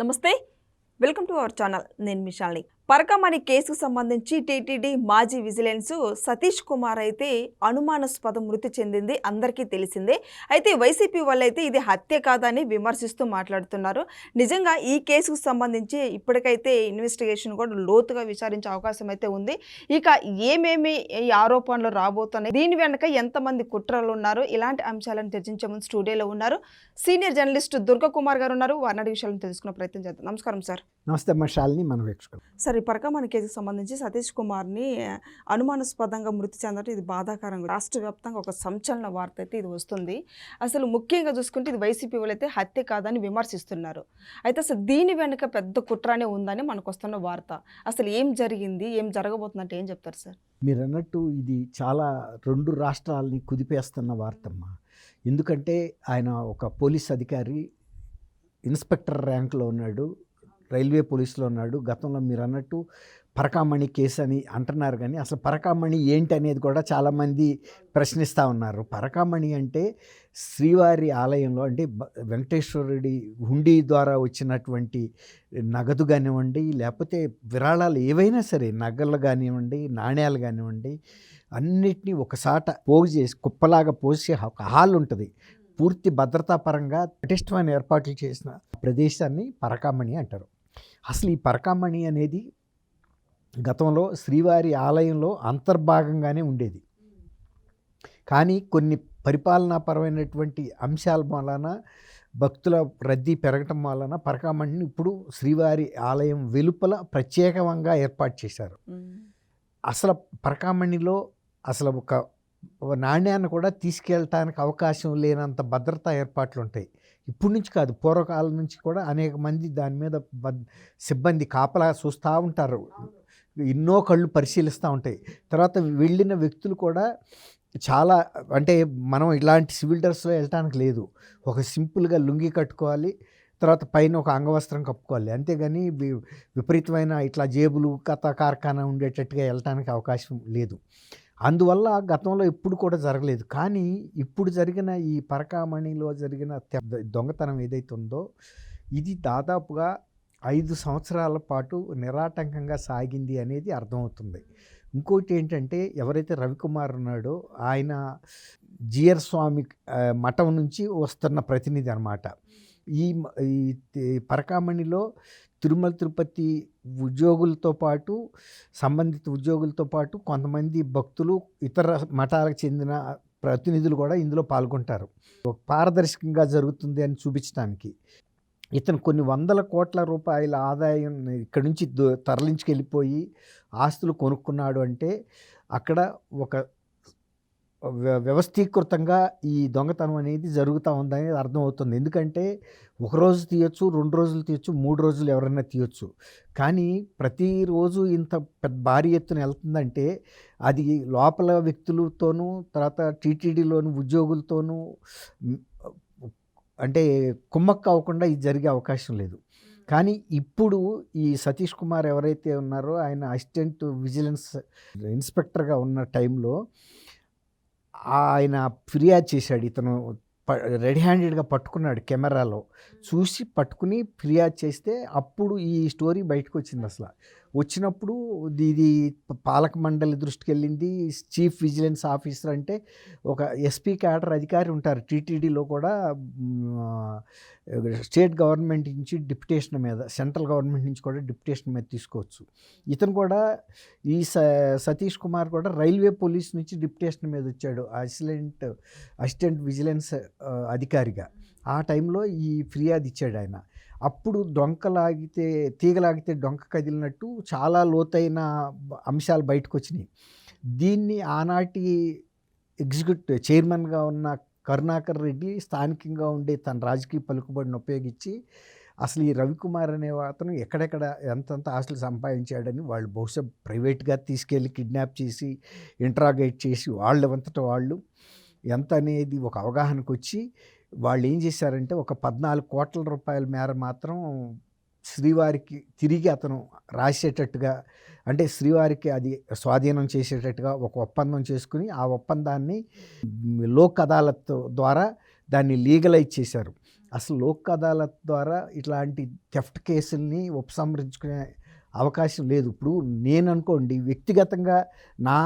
నమస్తే, welcome to our channel. నేను మిషాల్ని. పరకామణి కేసుకు సంబంధించి టీటీడీ మాజీ విజిలెన్స్ సతీష్ కుమార్ అయితే అనుమానాస్పద మృతి చెందింది అందరికీ తెలిసిందే. అయితే వైసీపీ వాళ్ళైతే ఇది హత్య కాదని విమర్శిస్తూ మాట్లాడుతున్నారు. నిజంగా ఈ కేసుకు సంబంధించి ఇప్పటికైతే ఇన్వెస్టిగేషన్ కూడా లోతుగా విచారించే అవకాశం అయితే ఉంది. ఇక ఏమేమి ఈ ఆరోపణలు రాబోతున్నాయి, దీని వెనక ఎంతమంది కుట్రలు ఉన్నారు, ఇలాంటి అంశాలను చర్చించే ముందు స్టూడియోలో ఉన్నారు సీనియర్ జర్నలిస్ట్ దుర్గా కుమార్ గారు ఉన్నారు. వారిని అడిగే విషయాలను తెలుసుకునే ప్రయత్నం చేద్దాం. నమస్కారం సార్. నమస్తే మిషాల్ని. మనం వీక్షకులు సార్, ఈ పరకామణి కేసుకు సంబంధించి సతీష్ కుమార్ని అనుమానాస్పదంగా మృతి చెందడం ఇది బాధాకరంగా, రాష్ట్ర వ్యాప్తంగా ఒక సంచలన వార్త అయితే ఇది వస్తుంది. అసలు ముఖ్యంగా చూసుకుంటే ఇది వైసీపీ వాళ్ళైతే హత్య కాదని విమర్శిస్తున్నారు. అయితే అసలు దీని వెనుక పెద్ద కుట్రనే ఉందని మనకు వస్తున్న వార్త. అసలు ఏం జరిగింది, ఏం జరగబోతుందంటే ఏం చెప్తారు సార్? మీరు అన్నట్టు ఇది చాలా రెండు రాష్ట్రాలని కుదిపేస్తున్న వార్తమ్మా. ఎందుకంటే ఆయన ఒక పోలీస్ అధికారి, ఇన్స్పెక్టర్ ర్యాంక్లో ఉన్నాడు, రైల్వే పోలీసులో ఉన్నాడు. గతంలో మీరు అన్నట్టు పరకామణి కేసు అని అంటున్నారు, కానీ అసలు పరకామణి ఏంటి అనేది కూడా చాలామంది ప్రశ్నిస్తూ ఉన్నారు. పరకామణి అంటే శ్రీవారి ఆలయంలో, అంటే వెంకటేశ్వరుడి హుండీ ద్వారా వచ్చినటువంటి నగదు కానివ్వండి, లేకపోతే విరాళాలు ఏవైనా సరే, నగలు కానివ్వండి, నాణ్యాలు కానివ్వండి, అన్నిటినీ ఒకసాట పోగు చేసి కుప్పలాగా పోసి ఒక హాల్ ఉంటుంది. పూర్తి భద్రతాపరంగా పటిష్టమైన ఏర్పాట్లు చేసిన ప్రదేశాన్ని పరకామణి అంటారు. అసలు ఈ పరకామణి అనేది గతంలో శ్రీవారి ఆలయంలో అంతర్భాగంగానే ఉండేది. కానీ కొన్ని పరిపాలనాపరమైనటువంటి అంశాల వలన, భక్తుల రద్దీ పెరగటం వలన పరకామణిని ఇప్పుడు శ్రీవారి ఆలయం వెలుపల ప్రత్యేకంగా ఏర్పాటు చేశారు. అసలు పరకామణిలో అసలు ఒక నాణ్యాన్ని కూడా తీసుకెళ్ళటానికి అవకాశం లేనంత భద్రతా ఏర్పాట్లు ఉంటాయి. ఇప్పటి నుంచి కాదు, పూర్వకాలం నుంచి కూడా అనేక మంది దాని మీద సిబ్బంది కాపలా చూస్తూ ఉంటారు. ఎన్నో కళ్ళు పరిశీలిస్తూ ఉంటాయి. తర్వాత వెళ్ళిన వ్యక్తులు కూడా చాలా, అంటే మనం ఇలాంటి సివిల్ డ్రెస్లో వెళ్ళటానికి లేదు. ఒక సింపుల్గా లుంగి కట్టుకోవాలి, తర్వాత పైన ఒక అంగవస్త్రం కప్పుకోవాలి. అంతేగాని విపరీతమైన ఇట్లా జేబులు కార్ఖానా ఉండేటట్టుగా వెళ్ళటానికి అవకాశం లేదు. అందువల్ల గతంలో ఎప్పుడు కూడా జరగలేదు. కానీ ఇప్పుడు జరిగిన ఈ పరకామణిలో జరిగిన దొంగతనం ఏదైతే ఉందో, ఇది దాదాపుగా 5 సంవత్సరాల పాటు నిరాటంకంగా సాగింది అనేది అర్థమవుతుంది. ఇంకోటి ఏంటంటే, ఎవరైతే రవికుమార్ ఉన్నాడో ఆయన జిఆర్ స్వామి మఠం నుంచి వస్తున్న ప్రతినిధి అన్నమాట. ఈ పరకామణిలో తిరుమల తిరుపతి ఉద్యోగులతో పాటు, సంబంధిత ఉద్యోగులతో పాటు కొంతమంది భక్తులు, ఇతర మఠాలకు చెందిన ప్రతినిధులు కూడా ఇందులో పాల్గొంటారు. పారదర్శకంగా జరుగుతుంది అని చూపించడానికి ఇతను కొన్ని వందల కోట్ల రూపాయల ఆదాయం ఇక్కడి నుంచి తరలించుకెళ్ళిపోయి ఆస్తులు కొనుక్కున్నాడు. అంటే అక్కడ ఒక వ్యవస్థీకృతంగా ఈ దొంగతనం అనేది జరుగుతూ ఉందనేది అర్థమవుతుంది. ఎందుకంటే ఒకరోజు తీయొచ్చు, 2 రోజులు తీయొచ్చు, 3 రోజులు ఎవరైనా తీయొచ్చు. కానీ ప్రతిరోజు ఇంత పెద్ద భారీ ఎత్తున వెళ్తుందంటే అది లోపల వ్యక్తులతోనూ, తర్వాత టీటీడీలోని ఉద్యోగులతోనూ అంటే కుమ్మక్క అవ్వకుండా ఇది జరిగే అవకాశం లేదు. కానీ ఇప్పుడు ఈ సతీష్ కుమార్ ఎవరైతే ఉన్నారో ఆయన అసిస్టెంట్ విజిలెన్స్ ఇన్స్పెక్టర్గా ఉన్న టైంలో ఆయన ఫిర్యాదు చేశాడు. ఇతను రెడీ హ్యాండెడ్గా పట్టుకున్నాడు, కెమెరాలో చూసి పట్టుకుని ఫిర్యాదు చేస్తే అప్పుడు ఈ స్టోరీ బయటకు వచ్చింది. అసలు వచ్చినప్పుడు ఇది పాలక మండలి దృష్టికి వెళ్ళింది. చీఫ్ విజిలెన్స్ ఆఫీసర్ అంటే ఒక ఎస్పీ క్యాడర్ అధికారి ఉంటారు టీటీడీలో కూడా. స్టేట్ గవర్నమెంట్ నుంచి డిప్యుటేషన్ మీద, సెంట్రల్ గవర్నమెంట్ నుంచి కూడా డిప్యుటేషన్ మీద తీసుకోవచ్చు. ఇతను కూడా ఈ సతీష్ కుమార్ కూడా రైల్వే పోలీస్ నుంచి డిప్యుటేషన్ మీద వచ్చాడు అసిస్టెంట్ విజిలెన్స్ అధికారిగా. ఆ టైంలో ఈ ఫిర్యాదు ఇచ్చాడు ఆయన. అప్పుడు తీగలాగితే డొంక కదిలినట్టు చాలా లోతైన అంశాలు బయటకు వచ్చినాయి. దీన్ని ఆనాటి ఎగ్జిక్యూటివ్ చైర్మన్గా ఉన్న కరుణాకర్ రెడ్డి స్థానికంగా ఉండే తన రాజకీయ పలుకుబడిని ఉపయోగించి అసలు ఈ రవికుమార్ అనే అతను ఎక్కడెక్కడ ఎంతంత ఆస్తులు సంపాదించాడని వాళ్ళు బహుశా ప్రైవేట్గా తీసుకెళ్ళి కిడ్నాప్ చేసి ఇంట్రాగేట్ చేసి వాళ్ళంతటా వాళ్ళు ఎంత అనేది ఒక అవగాహనకు వచ్చి వాళ్ళు ఏం చేశారంటే ఒక 14 కోట్ల రూపాయల మేర మాత్రం శ్రీవారికి తిరిగి అతను రాసేటట్టుగా, అంటే శ్రీవారికి అది స్వాధీనం చేసేటట్టుగా ఒక ఒప్పందం చేసుకుని ఆ ఒప్పందాన్ని లోక్ అదాలత్ ద్వారా దాన్ని లీగలైజ్ చేశారు. అసలు లోక్ అదాలత్ ద్వారా ఇట్లాంటి థెఫ్ట్ కేసుల్ని ఉపసంహరించుకునే అవకాశం లేదు. ఇప్పుడు నేను అనుకోండి వ్యక్తిగతంగా నా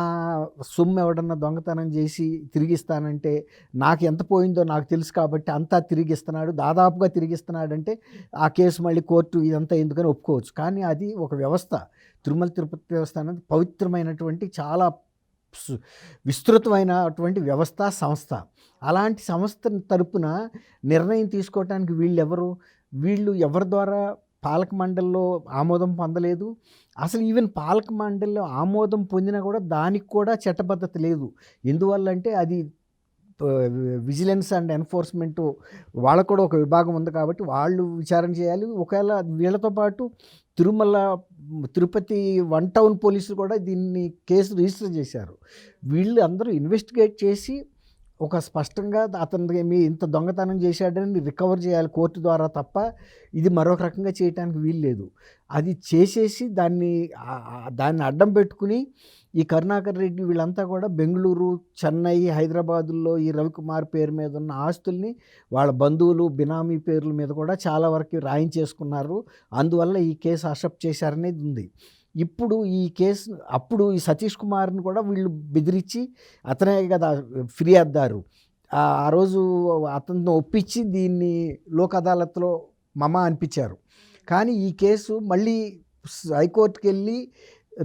సొమ్ము ఎవడన్నా దొంగతనం చేసి తిరిగిస్తానంటే నాకు ఎంత పోయిందో నాకు తెలుసు కాబట్టి అంతా తిరిగిస్తున్నాడు, దాదాపుగా తిరిగిస్తున్నాడంటే ఆ కేసు మళ్ళీ కోర్టు ఇదంతా ఎందుకని ఒప్పుకోవచ్చు. కానీ అది ఒక వ్యవస్థ. తిరుమల తిరుపతి దేవస్థానం అనేది పవిత్రమైనటువంటి చాలా విస్తృతమైనటువంటి వ్యవస్థ, సంస్థ. అలాంటి సంస్థ తరపున నిర్ణయం తీసుకోవటానికి వీళ్ళు ఎవరి ద్వారా పాలక మండలిలో ఆమోదం పొందలేదు. అసలు ఈవెన్ పాలక మండలిలో ఆమోదం పొందినా కూడా దానికి కూడా చట్టబద్ధత లేదు. ఎందువల్లంటే అది విజిలెన్స్ అండ్ ఎన్ఫోర్స్మెంట్ వాళ్ళకు కూడా ఒక విభాగం ఉంది కాబట్టి వాళ్ళు విచారణ చేయాలి. ఒకవేళ వీళ్ళతో పాటు తిరుపతి 1 టౌన్ పోలీసులు కూడా దీన్ని కేసు రిజిస్టర్ చేశారు. వీళ్ళు అందరూ ఇన్వెస్టిగేట్ చేసి ఒక స్పష్టంగా అతనికి మీ ఇంత దొంగతనం చేశాడని రికవర్ చేయాలి కోర్టు ద్వారా తప్ప ఇది మరొక రకంగా చేయడానికి వీలు లేదు. అది చేసేసి దాన్ని అడ్డం పెట్టుకుని ఈ కరుణాకర్ రెడ్డి వీళ్ళంతా కూడా బెంగళూరు, చెన్నై, హైదరాబాదుల్లో ఈ రవికుమార్ పేరు మీద ఉన్న ఆస్తుల్ని వాళ్ళ బంధువులు బినామీ పేర్ల మీద కూడా చాలా వరకు రాయించేసుకున్నారు. అందువల్ల ఈ కేసు అక్సెప్ట్ చేశారనేది ఉంది. ఇప్పుడు ఈ కేసు అప్పుడు ఈ సతీష్ కుమార్ని కూడా వీళ్ళు బెదిరించి అతనే కదా ఫిర్యాదుదారు, ఆ రోజు అతను ఒప్పించి దీన్ని లోక్ అదాలత్లో అనిపించారు. కానీ ఈ కేసు మళ్ళీ హైకోర్టుకి వెళ్ళి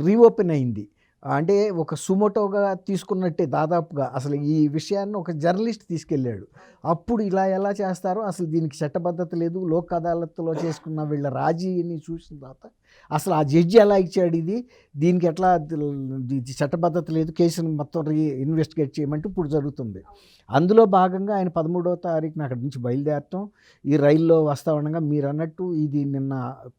రీఓపెన్ అయింది. అంటే ఒక సుమోటోగా తీసుకున్నట్టే దాదాపుగా. అసలు ఈ విషయాన్ని ఒక జర్నలిస్ట్ తీసుకెళ్ళాడు. అప్పుడు ఇలా ఎలా చేస్తారో అసలు దీనికి చట్టబద్ధత లేదు. లోక్ అదాలత్లో చేసుకున్న వీళ్ళ రాజీని చూసిన తర్వాత అసలు ఆ జడ్జి ఎలా ఇచ్చాడు దీనికి ఎట్లా చట్టబద్ధత లేదు, కేసును మొత్తం ఇన్వెస్టిగేట్ చేయమంటే ఇప్పుడు జరుగుతుంది. అందులో భాగంగా ఆయన 13వ తారీఖున అక్కడి నుంచి బయలుదేరటం, ఈ రైల్లో వస్తా ఉండగా మీరు అన్నట్టు ఇది నిన్న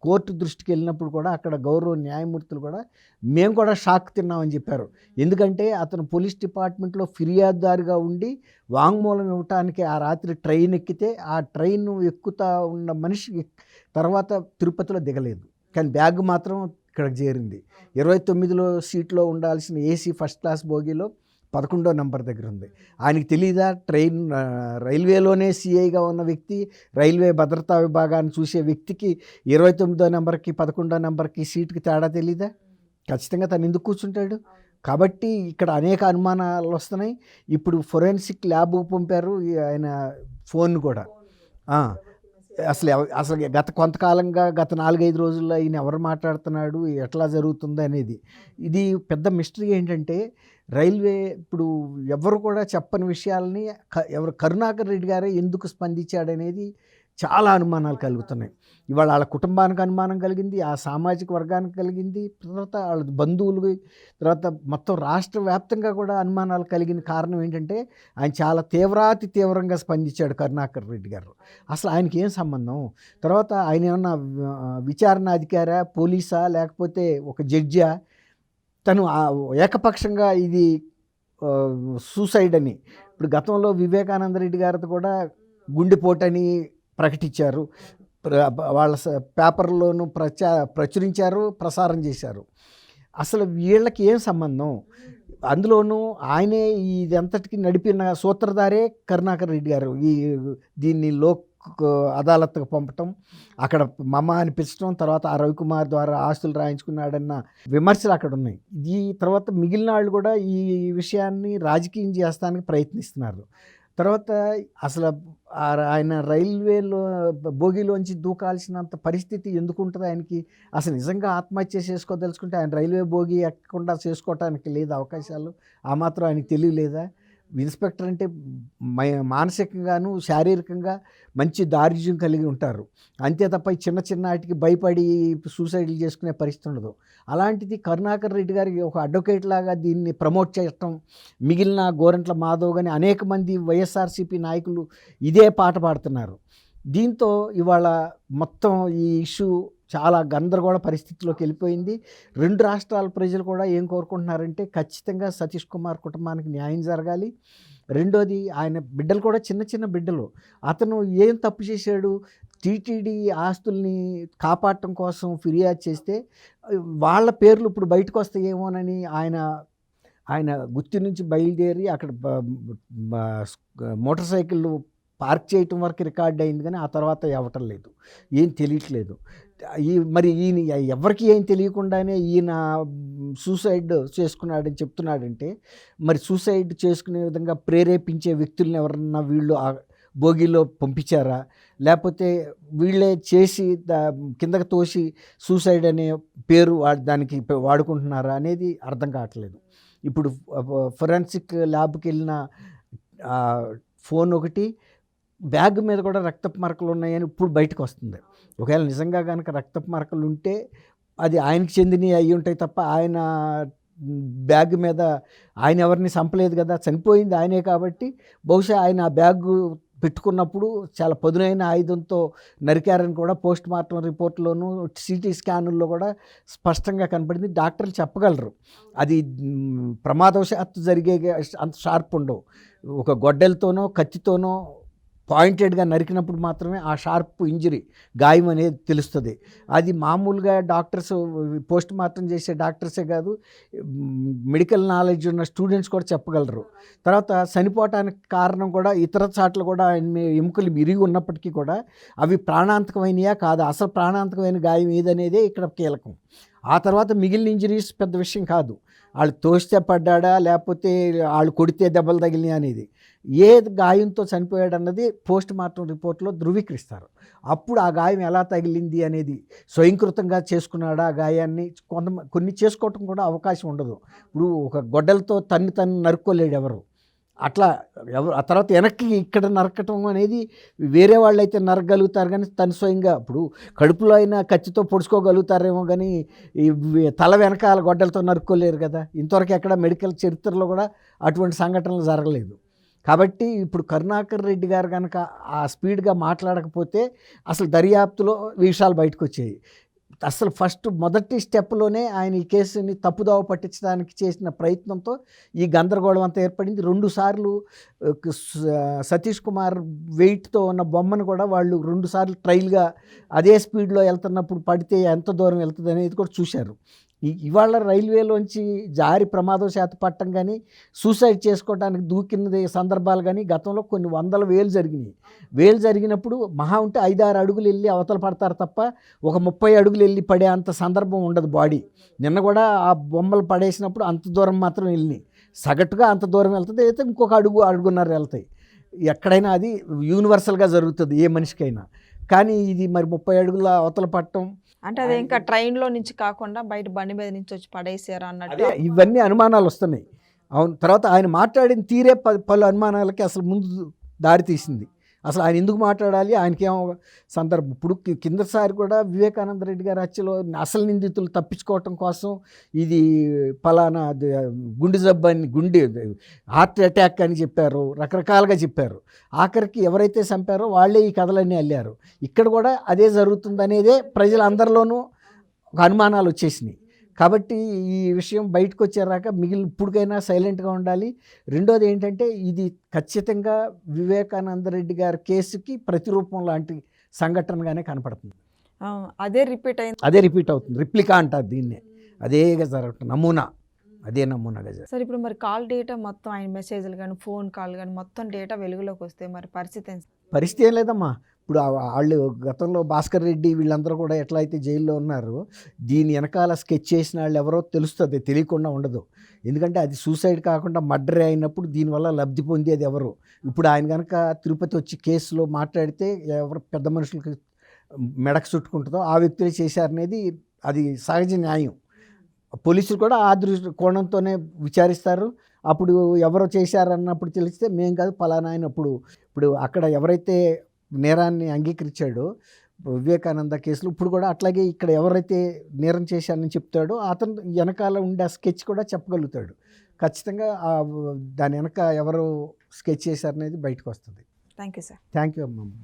కోర్టు దృష్టికి వెళ్ళినప్పుడు కూడా అక్కడ గౌరవ న్యాయమూర్తులు కూడా మేము కూడా షాక్ తిన్నామని చెప్పారు. ఎందుకంటే అతను పోలీస్ డిపార్ట్మెంట్లో ఫిర్యాదుదారుగా ఉండి వాంగ్మూలం ఇవ్వటానికి ఆ రాత్రి ట్రైన్ ఎక్కితే ఆ ట్రైన్ ఎక్కుతా ఉన్న మనిషి తర్వాత తిరుపతిలో దిగలేదు, కానీ బ్యాగ్ మాత్రం ఇక్కడికి చేరింది. 29లో సీట్లో ఉండాల్సిన ఏసీ ఫస్ట్ క్లాస్ బోగీలో 11వ నెంబర్ దగ్గర ఉంది. ఆయనకి తెలీదా రైల్వేలోనే సిఐగా ఉన్న వ్యక్తి, రైల్వే భద్రతా విభాగాన్ని చూసే వ్యక్తికి 29వ నెంబర్కి 11వ నెంబర్కి సీటుకి తేడా తెలీదా? ఖచ్చితంగా తను ఎందుకు కూర్చుంటాడు? కాబట్టి ఇక్కడ అనేక అనుమానాలు వస్తున్నాయి. ఇప్పుడు ఫోరెన్సిక్ ల్యాబ్ పంపారు ఆయన ఫోన్ కూడా. అసలు గత కొంతకాలంగా గత 4-5 రోజుల్లో ఈయన ఎవరు మాట్లాడుతున్నాడు, ఎట్లా జరుగుతుంది అనేది ఇది పెద్ద మిస్టరీ. ఏంటంటే రైల్వే ఇప్పుడు ఎవరు కూడా చెప్పని విషయాలని కరుణాకర్ రెడ్డి గారే ఎందుకు స్పందించాడనేది చాలా అనుమానాలు కలుగుతున్నాయి. ఇవాళ వాళ్ళ కుటుంబానికి అనుమానం కలిగింది, ఆ సామాజిక వర్గానికి కలిగింది, తర్వాత వాళ్ళ బంధువులు, తర్వాత మొత్తం రాష్ట్ర వ్యాప్తంగా కూడా అనుమానాలు కలిగిన కారణం ఏంటంటే ఆయన చాలా తీవ్రంగా స్పందించాడు కరుణాకర్ రెడ్డి గారు. అసలు ఆయనకి ఏం సంబంధం? తర్వాత ఆయన ఏమన్నా విచారణ అధికారా, పోలీసా, లేకపోతే ఒక జడ్జా? తను ఏకపక్షంగా ఇది సూసైడ్ అని ఇప్పుడు గతంలో వివేకానంద రెడ్డి గారితో కూడా గుండెపోటని ప్రకటించారు, వాళ్ళ పేపర్లోనూ ప్రచురించారు, ప్రసారం చేశారు. అసలు వీళ్ళకి ఏం సంబంధం? అందులోనూ ఆయనే ఇదంతటికి నడిపిన సూత్రధారే కరుణాకర్ రెడ్డి గారు. దీన్ని లోక్ అదాలత్కు పంపటం, అక్కడ అనిపించడం, తర్వాత ఆ రవికుమార్ ద్వారా ఆస్తులు రాయించుకున్నాడన్న విమర్శలు అక్కడ ఉన్నాయి. ఈ తర్వాత మిగిలిన వాళ్ళు కూడా ఈ విషయాన్ని రాజకీయం చేస్తానికి ప్రయత్నిస్తున్నారు. తర్వాత అసలు ఆయన రైల్వేలో బోగిలోంచి దూకాల్సినంత పరిస్థితి ఎందుకు ఉంటుంది ఆయనకి? అసలు నిజంగా ఆత్మహత్య చేసుకోదలుచుకుంటే ఆయన రైల్వే బోగి ఎక్కకుండా చేసుకోవటానికి లేదు అవకాశాలు? ఆ మాత్రం ఆయనకి తెలియలేదా? ఇన్స్పెక్టర్ అంటే మానసికంగాను శారీరకంగా మంచి దారిద్ర్యం కలిగి ఉంటారు, అంతే తప్ప చిన్న వాటికి భయపడి సూసైడ్లు చేసుకునే పరిస్థితి ఉండదు. అలాంటిది కరుణాకర్ రెడ్డి గారికి ఒక అడ్వకేట్ లాగా దీన్ని ప్రమోట్ చేయటం, మిగిలిన గోరంట్ల మాధవ్ కానీ అనేక మంది వైఎస్ఆర్సీపీ నాయకులు ఇదే పాట పాడుతున్నారు. దీంతో ఇవాళ మొత్తం ఈ ఇష్యూ చాలా గందరగోళ పరిస్థితిలోకి వెళ్ళిపోయింది. 2 రాష్ట్రాల ప్రజలు కూడా ఏం కోరుకుంటున్నారంటే ఖచ్చితంగా సతీష్ కుమార్ కుటుంబానికి న్యాయం జరగాలి. రెండోది ఆయన బిడ్డలు కూడా చిన్న బిడ్డలు, అతను ఏం తప్పు చేశాడు? టీటీడీ ఆస్తుల్ని కాపాడటం కోసం ఫిర్యాదు చేస్తే వాళ్ళ పేర్లు ఇప్పుడు బయటకు వస్తాయేమోనని ఆయన గుత్తి నుంచి బయలుదేరి అక్కడ మోటార్ సైకిళ్ళు పార్క్ చేయటం వరకు రికార్డ్ అయింది కానీ ఆ తర్వాత ఇవ్వటం లేదు, ఏం తెలియట్లేదు. మరి ఈయన ఎవరికి ఏం తెలియకుండానే ఈయన సూసైడ్ చేసుకున్నాడని చెప్తున్నాడంటే మరి సూసైడ్ చేసుకునే విధంగా ప్రేరేపించే వ్యక్తులను ఎవరన్నా వీళ్ళు భోగిలో పంపించారా, లేకపోతే వీళ్ళే చేసి కిందకి తోసి సూసైడ్ అనే పేరు దానికి వాడుకుంటున్నారా అనేది అర్థం కావట్లేదు. ఇప్పుడు ఫొరెన్సిక్ ల్యాబ్కి వెళ్ళిన ఫోన్ ఒకటి, బ్యాగ్ మీద కూడా రక్తపు మరకలు ఉన్నాయని ఇప్పుడు బయటకు వస్తుంది. ఒకవేళ నిజంగా కనుక రక్తపు మరకలు ఉంటే అది ఆయనకి చెందినవి అయ్యి ఉంటాయి తప్ప ఆయన బ్యాగ్ మీద ఆయన ఎవరిని చంపలేదు కదా, చనిపోయింది ఆయనే కాబట్టి బహుశా ఆయన ఆ బ్యాగ్ పెట్టుకున్నప్పుడు చాలా పదునైన ఆయుధంతో నరికారని కూడా పోస్ట్ మార్టం రిపోర్ట్లోనూ సిటీ స్కానుల్లో కూడా స్పష్టంగా కనపడింది. డాక్టర్లు చెప్పగలరు అది ప్రమాదవశాత్తు జరిగే అంత షార్ప్ ఉండవు. ఒక గొడ్డలతోనో కత్తితోనో పాయింటెడ్గా నరికినప్పుడు మాత్రమే ఆ షార్ప్ ఇంజరీ గాయం అనేది తెలుస్తుంది. అది మామూలుగా డాక్టర్స్ పోస్ట్ మార్టం చేసే డాక్టర్సే కాదు, మెడికల్ నాలెడ్జ్ ఉన్న స్టూడెంట్స్ కూడా చెప్పగలరు. తర్వాత చనిపోవటానికి కారణం కూడా ఇతర చాట్ల కూడా ఎముకలు విరిగి ఉన్నప్పటికీ కూడా అవి ప్రాణాంతకమైనయా కాదా, అసలు ప్రాణాంతకమైన గాయం ఏదనేదే ఇక్కడ కీలకం. ఆ తర్వాత మిగిలిన ఇంజరీస్ పెద్ద విషయం కాదు, వాళ్ళు తోస్తే పడ్డా లేకపోతే వాళ్ళు కొడితే దెబ్బలు తగిలినాయి అనేది, ఏ గాయంతో చనిపోయాడు అన్నది పోస్ట్ మార్టం రిపోర్ట్లో ధృవీకరిస్తారు. అప్పుడు ఆ గాయం ఎలా తగిలింది అనేది స్వయంకృతంగా చేసుకున్నాడా ఆ గాయాన్ని, కొన్ని చేసుకోవటం కూడా అవకాశం ఉండదు. ఇప్పుడు ఒక గొడ్డలతో తను నరుక్కోలేడు ఎవరు, అట్లా ఎవరు ఆ తర్వాత వెనక్కి ఇక్కడ నరకటం అనేది వేరే వాళ్ళు అయితే నరకగలుగుతారు కానీ తను స్వయంగా ఇప్పుడు కడుపులో అయినా కత్తితో పొడుచుకోగలుగుతారేమో కానీ ఈ తల వెనకాల గొడ్డలతో నరుక్కోలేరు కదా. ఇంతవరకు ఎక్కడ మెడికల్ చరిత్రలో కూడా అటువంటి సంఘటనలు జరగలేదు. కాబట్టి ఇప్పుడు కరుణాకర్ రెడ్డి గారు కనుక ఆ స్పీడ్గా మాట్లాడకపోతే అసలు దర్యాప్తులో విషయాలు బయటకు వచ్చాయి. అసలు మొదటి స్టెప్లోనే ఆయన ఈ కేసుని తప్పుదోవ పట్టించడానికి చేసిన ప్రయత్నంతో ఈ గందరగోళం అంతా ఏర్పడింది. 2 సార్లు సతీష్ కుమార్ వెయిట్తో ఉన్న బొమ్మను కూడా వాళ్ళు 2 సార్లు ట్రయల్గా అదే స్పీడ్లో వెళ్తున్నప్పుడు పడితే ఎంత దూరం వెళ్తుంది అనేది కూడా చూశారు. ఇవాళ రైల్వేలోంచి జారి ప్రమాదవశాత్తు పట్టం కానీ సూసైడ్ చేసుకోవడానికి దూకినది సందర్భాలు కానీ గతంలో కొన్ని వందల వేలు జరిగినప్పుడు మహా ఉంటే 5-6 అడుగులు వెళ్ళి అవతల పడతారు తప్ప ఒక 30 అడుగులు వెళ్ళి పడే అంత సందర్భం ఉండదు బాడీ. నిన్న కూడా ఆ బొమ్మలు పడేసినప్పుడు అంత దూరం మాత్రం వెళ్ళినాయి, సగటుగా అంత దూరం వెళ్తుంది, అయితే ఇంకొక అడుగున్నర వెళ్తాయి. ఎక్కడైనా అది యూనివర్సల్గా జరుగుతుంది ఏ మనిషికైనా. కానీ ఇది మరి 30 అడుగుల అవతల పట్టడం అంటే అది ఇంకా ట్రైన్లో నుంచి కాకుండా బయట బండి మీద నుంచి వచ్చి పడేసారు అన్నట్టు ఇవన్నీ అనుమానాలు వస్తున్నాయి. అవును, తర్వాత ఆయన మాట్లాడిన తీరే పలు అనుమానాలకి అసలు ముందు దారి తీసింది. అసలు ఆయన ఎందుకు మాట్లాడాలి, ఆయనకేమో సందర్భం. ఇప్పుడు కిందసారి కూడా వివేకానంద రెడ్డి గారి హత్యలో అసలు నిందితులు తప్పించుకోవటం కోసం ఇది ఫలానా గుండె జబ్బు అని హార్ట్ అటాక్ అని చెప్పారు, రకరకాలుగా చెప్పారు. ఆఖరికి ఎవరైతే చంపారో వాళ్ళే ఈ కథలన్నీ అల్లారు. ఇక్కడ కూడా అదే జరుగుతుందనేదే ప్రజలందరిలోనూ ఒక అనుమానాలు వచ్చేసినాయి. కాబట్టి ఈ విషయం బయటకు వచ్చేరాక ఇప్పటికైనా సైలెంట్గా ఉండాలి. రెండోది ఏంటంటే ఇది ఖచ్చితంగా వివేకానంద రెడ్డి గారి కేసుకి ప్రతిరూపం లాంటి సంఘటనగానే కనపడుతుంది. అదే రిపీట్ అవుతుంది. రిప్లికా అంటారు దీన్నే, అదేగా జరగటం అదే నమూనాగా జరుగుతుంది. సరే, ఇప్పుడు మరి కాల్ డేటా మొత్తం ఆయన మెసేజ్లు కానీ ఫోన్ కాల్ కానీ మొత్తం డేటా వెలుగులోకి వస్తే మరి పరిస్థితి ఏం లేదమ్మా. ఇప్పుడు వాళ్ళు గతంలో భాస్కర్ రెడ్డి వీళ్ళందరూ కూడా ఎట్లా అయితే జైల్లో ఉన్నారో దీని వెనకాల స్కెచ్ చేసిన వాళ్ళు ఎవరో తెలుస్తుంది, తెలియకుండా ఉండదు. ఎందుకంటే అది సూసైడ్ కాకుండా మర్డర్ అయినప్పుడు దీనివల్ల లబ్ధి పొందేది ఎవరు. ఇప్పుడు ఆయన కనుక తిరుపతి వచ్చి కేసులో మాట్లాడితే ఎవరు పెద్ద మనుషులకి మెడకు చుట్టుకుంటుందో ఆ వ్యక్తులే చేశారనేది అది సహజ న్యాయం. పోలీసులు కూడా ఆ కోణంతోనే విచారిస్తారు. అప్పుడు ఎవరో చేశారన్నప్పుడు తెలిస్తే మేం కాదు ఫలానా అయినప్పుడు ఇప్పుడు అక్కడ ఎవరైతే నేరాన్ని అంగీకరించాడో వివేకానంద కేసులో ఇప్పుడు కూడా అట్లాగే ఇక్కడ ఎవరైతే నేరం చేశారని చెప్తాడో అతను వెనకాల ఉండే ఆ స్కెచ్ కూడా చెప్పగలుగుతాడు. ఖచ్చితంగా దాని వెనక ఎవరు స్కెచ్ చేశారనేది బయటకు వస్తుంది. Thank you sir. Thank you అమ్మ.